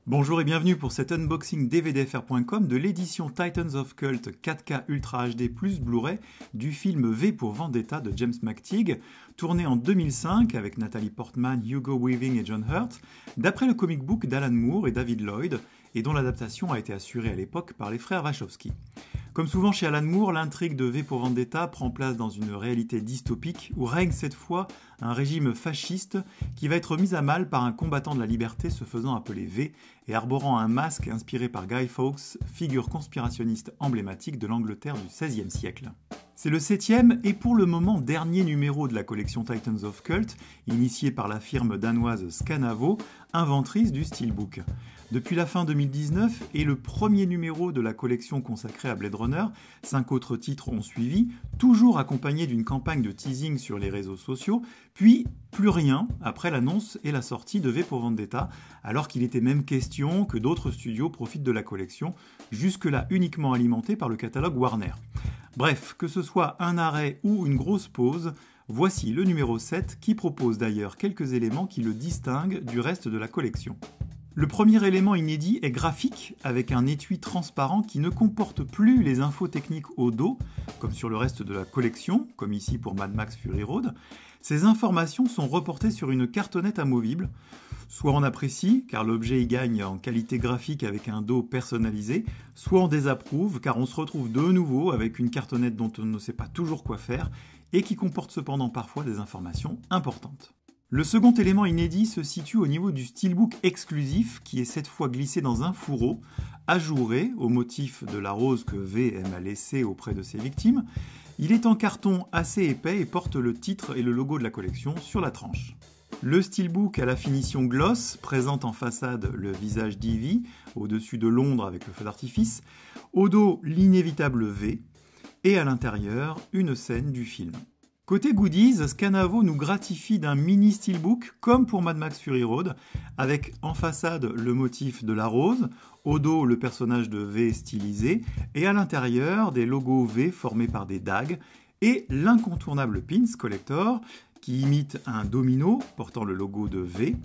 Bonjour et bienvenue pour cet unboxing dvdfr.com de l'édition Titans of Cult 4K Ultra HD plus Blu-ray du film V pour Vendetta de James McTeague, tourné en 2005 avec Natalie Portman, Hugo Weaving et John Hurt, d'après le comic book d'Alan Moore et David Lloyd, et dont l'adaptation a été assurée à l'époque par les frères Wachowski. Comme souvent chez Alan Moore, l'intrigue de V pour Vendetta prend place dans une réalité dystopique où règne cette fois un régime fasciste qui va être mis à mal par un combattant de la liberté se faisant appeler V et arborant un masque inspiré par Guy Fawkes, figure conspirationniste emblématique de l'Angleterre du XVIe siècle. C'est le 7e et pour le moment dernier numéro de la collection Titans of Cult, initiée par la firme danoise Scanavo, inventrice du steelbook. Depuis la fin 2019 et le premier numéro de la collection consacrée à Blade Runner, 5 autres titres ont suivi, toujours accompagnés d'une campagne de teasing sur les réseaux sociaux, puis plus rien après l'annonce et la sortie de V pour Vendetta, alors qu'il était même question que d'autres studios profitent de la collection, jusque-là uniquement alimentée par le catalogue Warner. Bref, que ce soit un arrêt ou une grosse pause, voici le numéro 7 qui propose d'ailleurs quelques éléments qui le distinguent du reste de la collection. Le premier élément inédit est graphique, avec un étui transparent qui ne comporte plus les infos techniques au dos, comme sur le reste de la collection, comme ici pour Mad Max Fury Road. Ces informations sont reportées sur une cartonnette amovible. Soit on apprécie, car l'objet y gagne en qualité graphique avec un dos personnalisé, soit on désapprouve, car on se retrouve de nouveau avec une cartonnette dont on ne sait pas toujours quoi faire, et qui comporte cependant parfois des informations importantes. Le second élément inédit se situe au niveau du steelbook exclusif qui est cette fois glissé dans un fourreau, ajouré au motif de la rose que V aime à laisser auprès de ses victimes. Il est en carton assez épais et porte le titre et le logo de la collection sur la tranche. Le steelbook à la finition gloss présente en façade le visage d'Ivy, au-dessus de Londres avec le feu d'artifice, au dos l'inévitable V, et à l'intérieur une scène du film. Côté goodies, Scanavo nous gratifie d'un mini steelbook comme pour Mad Max Fury Road, avec en façade le motif de la rose, au dos le personnage de V stylisé, et à l'intérieur des logos V formés par des dagues, et l'incontournable pins collector qui imite un domino portant le logo de V,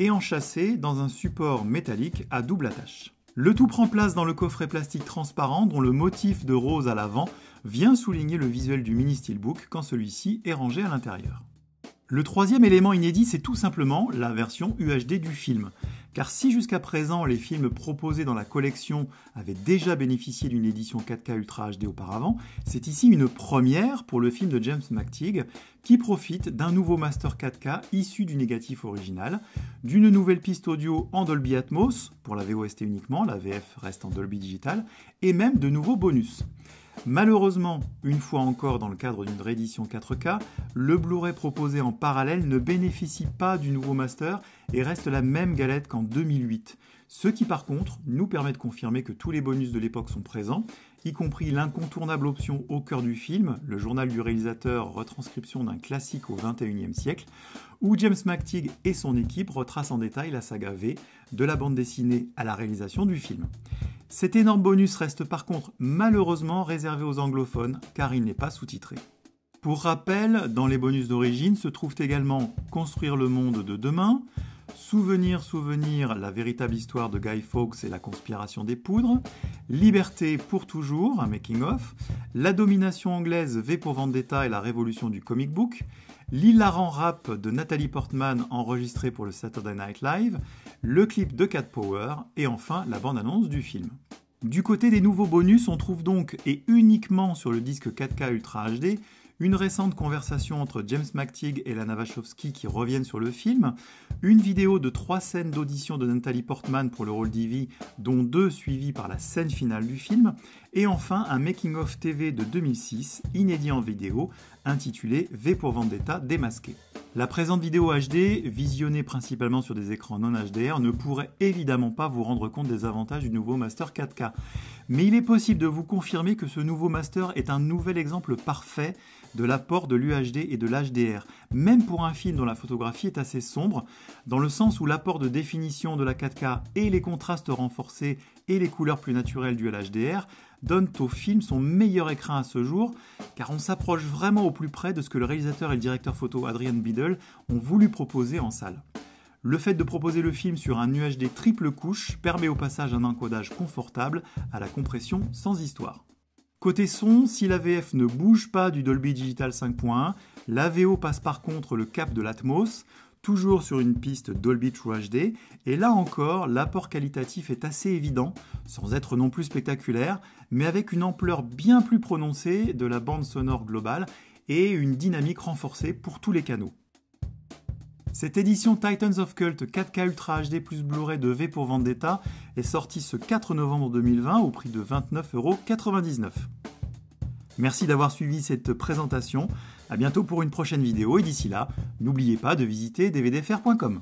et enchâssé dans un support métallique à double attache. Le tout prend place dans le coffret plastique transparent dont le motif de rose à l'avant vient souligner le visuel du mini steelbook quand celui-ci est rangé à l'intérieur. Le troisième élément inédit, c'est tout simplement la version UHD du film. Car si jusqu'à présent les films proposés dans la collection avaient déjà bénéficié d'une édition 4K Ultra HD auparavant, c'est ici une première pour le film de James McTeague qui profite d'un nouveau master 4K issu du négatif original, d'une nouvelle piste audio en Dolby Atmos, pour la VOST uniquement, la VF reste en Dolby Digital, et même de nouveaux bonus. Malheureusement, une fois encore dans le cadre d'une réédition 4K, le Blu-ray proposé en parallèle ne bénéficie pas du nouveau master et reste la même galette qu'en 2008. Ce qui par contre nous permet de confirmer que tous les bonus de l'époque sont présents, y compris l'incontournable option au cœur du film, le journal du réalisateur retranscription d'un classique au XXIe siècle, où James McTeague et son équipe retracent en détail la saga V, de la bande dessinée à la réalisation du film. Cet énorme bonus reste par contre malheureusement réservé aux anglophones car il n'est pas sous-titré. Pour rappel, dans les bonus d'origine se trouvent également Construire le monde de demain, Souvenir, la véritable histoire de Guy Fawkes et la conspiration des poudres, Liberté pour toujours, un making-of, La domination anglaise V pour Vendetta et la révolution du comic book, l'hilarant rap de Natalie Portman enregistré pour le Saturday Night Live, le clip de Cat Power et enfin la bande-annonce du film. Du côté des nouveaux bonus, on trouve donc, et uniquement sur le disque 4K Ultra HD, une récente conversation entre James McTeague et Lana Wachowski qui reviennent sur le film, une vidéo de 3 scènes d'audition de Natalie Portman pour le rôle d'Ivy, dont 2 suivies par la scène finale du film, et enfin un making-of TV de 2006, inédit en vidéo, intitulé V pour Vendetta démasqué. La présente vidéo HD, visionnée principalement sur des écrans non HDR, ne pourrait évidemment pas vous rendre compte des avantages du nouveau Master 4K. Mais il est possible de vous confirmer que ce nouveau Master est un nouvel exemple parfait de l'apport de l'UHD et de l'HDR, même pour un film dont la photographie est assez sombre, dans le sens où l'apport de définition de la 4K et les contrastes renforcés et les couleurs plus naturelles du HDR donnent au film son meilleur écran à ce jour, car on s'approche vraiment au plus près de ce que le réalisateur et le directeur photo Adrian Biddle ont voulu proposer en salle. Le fait de proposer le film sur un UHD triple couche permet au passage un encodage confortable à la compression sans histoire. Côté son, si la VF ne bouge pas du Dolby Digital 5.1, la VO passe par contre le cap de l'Atmos, toujours sur une piste Dolby True HD, et là encore, l'apport qualitatif est assez évident, sans être non plus spectaculaire, mais avec une ampleur bien plus prononcée de la bande sonore globale et une dynamique renforcée pour tous les canaux. Cette édition Titans of Cult 4K Ultra HD plus Blu-ray de V pour Vendetta est sortie ce 4 novembre 2020 au prix de 29,99 €. Merci d'avoir suivi cette présentation, à bientôt pour une prochaine vidéo et d'ici là, n'oubliez pas de visiter dvdfr.com.